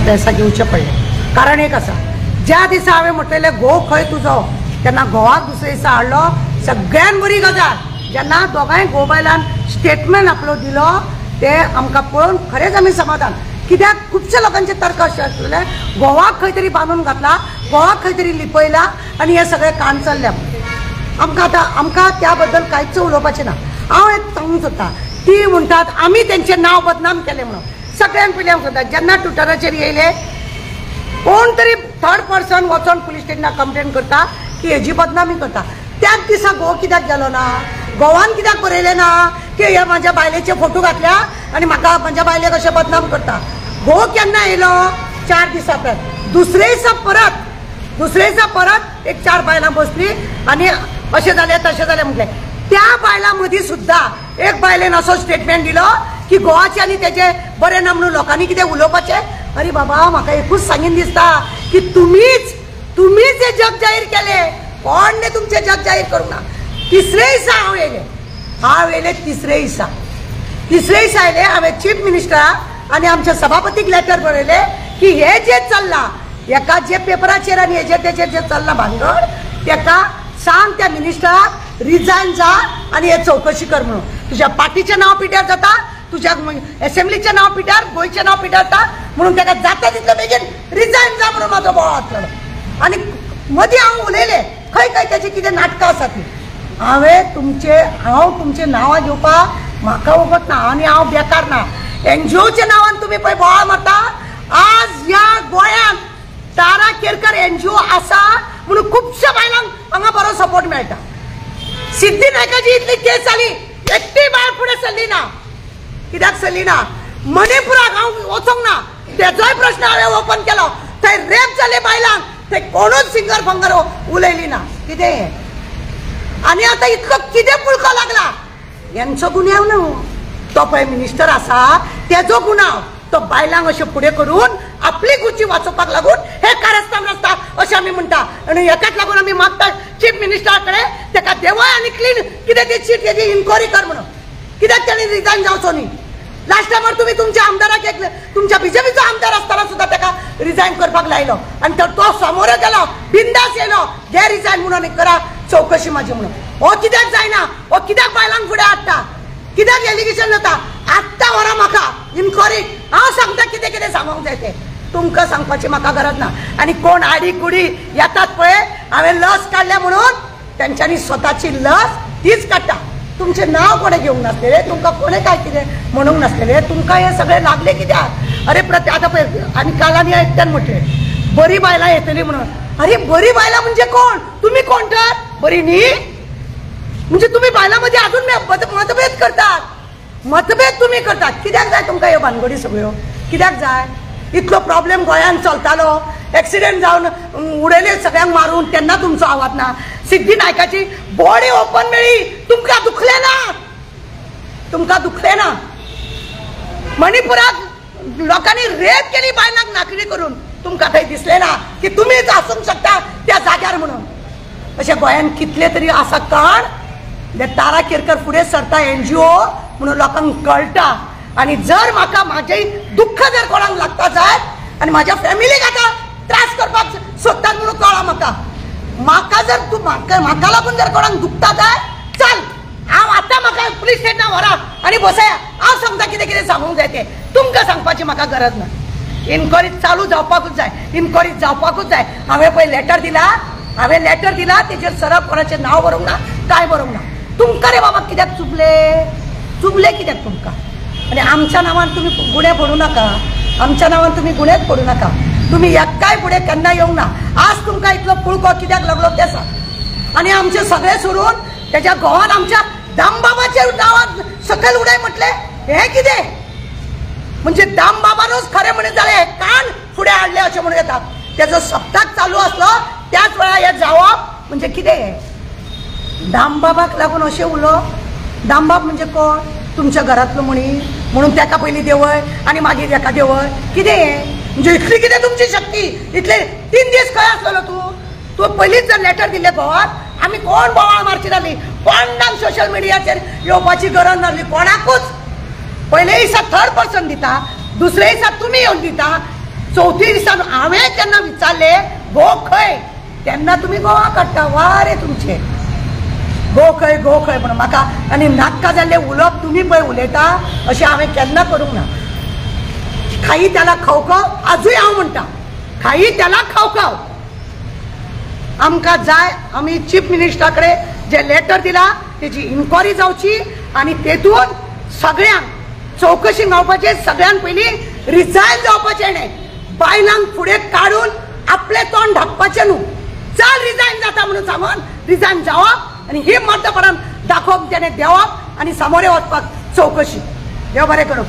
पैसा घेवचे पडले। कारण एक आसा, ज्या दिसा हांवें म्हटलेले गो खंय तुजो, तेन्ना गोवाक दुसरे दिसा हाडलो। सगळ्यान बरी गजाल, जेन्ना दोगांय घोव बायलान स्टेटमेंट आपलो दिलो ते आमकां पळोवन खरेंच आमी समाधान। कित्याक खुबशे लोकांचे तर्क अशें आसलेले, गोवाक खंय तरी बांदून घातला, गोवाक खंय तरी लिपयला आनी हे सगळे कान चल्ल्या। आमकां त्या बद्दल कांयच उलोवपाचें ना। हांव एक सांगूंक सोदतां, ती म्हणटात आमी तेंचें नांव बदनाम केलें म्हणून। सगळ्यांक पयलीं हांव सांगता, जेन्ना ट्विटराचेर येयले कोण तरी थर्ड पर्सन वचून पुलीस स्टेशनाक कंप्लेन करता की हेजी बदनामी करता, त्याच दिसा घोव कित्याक गेलो ना? गोवान कित्याक बरयलें ना की हे म्हाज्या बायलेचे फोटो घातल्या आनी म्हाका म्हाज्या बायलेक अशें बदनाम करता? घोव केन्ना येयलो? 4 दिसा परत। दुसरे दिसा परत एक 4 बायलां बसली आनी अशें जालें तशें जालें म्हटलें। त्या बायलां मदीं सुद्दां एक बायलेन असो स्टेटमेंट दिलो की गोवाचे आनी तेजे बरें ना म्हणून लोकांनी कितें उलोवपाचें? अरे बाबा, म्हाका एकूच सांगीन दिसता की तुमीच हे जग जाहीर केले, कोण ने तुमचे जग जाहीर करूंक ना। तिसरे दिसा हांव येयले तिसरे दिसा येयले। हांवें चीफ मिनिस्टराक आनी आमच्या सभापतीक लेटर बरयले की हे जे चल्ला, एका जे पेपराचेर आनी हेजे तेचेर जे चल्ला भानगड, तेका सांग त्या मिनिस्टराक रिजायन जा आनी हे चौकशी कर म्हणून। तुज्या पार्टीचें नांव पिड्यार जाता, तुझ्या असेंब्लीचें नांव पिड्यार, गोंयचें नांव पिड्यारता म्हणून तेका जाता तितले बेगीन रिजायन जा म्हणून म्हाजो बोवाळ आसलेलो। आनी मदीं हांव उलयलें खंय तेची कितें नाटकां आसा ती। हांव तुमचे नांवां घेवपाक म्हाका वगत ना आनी हांव बेकार ना। एनजीओच्या नांवान तुमी पळय बोवाळ मारता। आज ह्या गोंयांत तारा केरकर एनजीओ आसा म्हणून खुबश्या बायलांक हांगा बरो सपोर्ट मेळटा। सिद्धी नायकाची इतली केस जाली, एकटी बायल फुडें सरली ना। कित्याक सरली ना? मणिपुराक हांव वचोंक ना, तेजोय प्रश्न हांवें ओपन केलो। थंय रेप जाले बायलांक, थंय कोणूच सिंगर फंगर उलयली ना। कितें हें? आनी आतां इतलो कितें पुळको लागला? हेंचो गुन्यांव न्हू, तो पळय मिनिस्टर आसा तेजो गुन्यांव। तो बायलांक अशें फुडें करून आपली गुची वाचोवपाक लागून हे कारस्थान आसता अशें आमी म्हणटा। आनी हेकाच लागून आमी मागता चीफ मिनिस्टरा कडेन तेका देवय आनी क्लीन कितें तेची इन्क्वायरी कर म्हणून। कित्याक ताणी रिजायन जावचो न्ही? लास्ट टायमार तुमी तुमच्या आमदाराक एक तुमच्या बीजेपीचो आमदार आसतना सुद्दां ताका रिजायन करपाक लायलो आनी तो समोर गेलो, बिंदास येयलो, घे रिजायन म्हणून करा चौकशी म्हाजी म्हणून। हो कित्याक जायना? हो कित्याक बायलांक फुडें हाडटा? कित्याक एलिगेशन जाता? आत्तां व्हरा म्हाका इन्क्वायरी। हांव सांगता कितें कितें सांगूंक जाय तें, तुमकां सांगपाची म्हाका गरज ना। आनी कोण आडी कुडी येतात पळय, हांवें लस काडल्या म्हणून तेंच्यांनी स्वताची लस तीच काडटा। तुमचे नाव कोणें घेवंक नासलेले, तुमकां कोणें काय कितें म्हणूंक नासलेले, तुमकां हे सगळे लागले कित्याक? अरे आतां पळय, आनी काल आनी एकट्यान म्हटलें बरी बायलां येतली म्हणून। अरे बरी बायलां म्हणजे कोण? तुमी कोण तर बरी न्ही? म्हणजे तुम्ही बायलां मदीं अजून मतभेद करतात, मतभेद तुम्ही करतात। कित्याक जाय तुमकां ह्यो भानगडी सगळ्यो? कित्याक जाय? इतलो प्रॉब्लेम गोंयांत चलतालो, एक्सिडेंट जावन उडयले सगळ्यांक मारून, तेन्ना तुमचो आवाज ना। सिद्धी नायकाची बॉडी ओपन मेळ्ळी, तुमकां दुखलें ना? तुमकां दुखलें ना? मणिपुराक लोकांनी रेप केली बायलांक नाकडी करून, तुमकां थंय दिसलें ना की तुमीच आसूंक शकता त्या जाग्यार म्हणून? अशें गोंयांत कितले तरी आसा काण तारा केरकर फुडें सरता एनजीओ म्हणून लोकांक कळटा। आनी जर म्हाका म्हाजें दुख्ख जर कोणाक लागता जाय आनी म्हाज्या फॅमिलीक आतां त्रास करपाक सोदतात म्हणून कळ्ळां म्हाका जर तूं म्हाका लागून जर कोणाक दुखता जाय चल, हांव आतां म्हाका पुलीस स्टेशनाक व्हरा आनी बसया, हांव सांगता कितें कितें सांगूंक जाय तें। तुमकां सांगपाची म्हाका गरज ना। इन्क्वायरी चालू जावपाकूच जाय, इन्क्वायरी जावपाकूच जाय। हांवें पळय लेटर दिला, तेजेर सरळ कोणाचें नांव बरोवंक ना, काय बरोवंक ना। तुमकां रे बाबा कित्याक चुकले कित्याक तुमकां? आनी आमच्या नांवान तुमी गुन्हे फोडूं नाका, आमच्या नांवान तुमी गुन्हेच फोडूं नाका। तुमी एक्काय फुडें केन्ना येवंक ना। आज तुमकां इतलो पुळको कित्याक लागलो तें सांग। आनी आमचें सगळें सोडून तेज्या घोवान आमच्या दामबाबाच्या नांवान सकयल उडय म्हटलें, हें कितें? म्हणजे दामबाबानूच खरें म्हणून जालें, कान फुडें हाडले अशें म्हणून येता। तेजो सप्ताक चालू आसलो त्याच वेळार हें जावप म्हणजे कितें? दामबाबाक लागून अशें उलोवप? दामबाब म्हणजे कोण? तुमच्या घरांतलो मनीस म्हणून तेका पयलीं देवय आनी मागीर हेका देवय? कितें हें? म्हणजे इतली कितें तुमची शक्ती? इतले 3 दीस खंय आसलेलो तूं पयलींच जर लेटर दिलें गोवाक आमी कोण बोवाळ मारची नासली, कोणाक सोशल मिडियाचेर येवपाची गरज नासली कोणाकूच। पयले दिसा थर्ड पर्सन दिता, दुसरे दिसा तुमी येवन दिता, चौथी दिसान हांवें जेन्ना विचारले गो खंय तेन्ना तुमी गोवा काडटा वा रे तुमचे गो खंय म्हणून म्हाका आनी नाटकां जाल्ले उलोवप तुमी पळय उलयता अशें हांवें केन्ना करूंक ना. खाई त्याला खावखाव आजूय हांव म्हणटा खाई त्याला खावखाव. आमकां जाय आमी चीफ मिनिस्टरा कडेन जे लेटर दिला तेजी इन्क्वायरी जावची आनी तेतून सगळ्यांक चौकशी गावपाचे. सगळ्यान पयलीं रिजायन जावपाचें न्ही बायलांक फुडें काडून आपले तोंड धापपाचें न्हू. चाल रिजायन जाता म्हणून सांगून रिजायन जावप आनी ही मर्दपणान दाखोवप तेणें देवप आनी सामोरे वचपाक चौकशी. देव बरें करूं.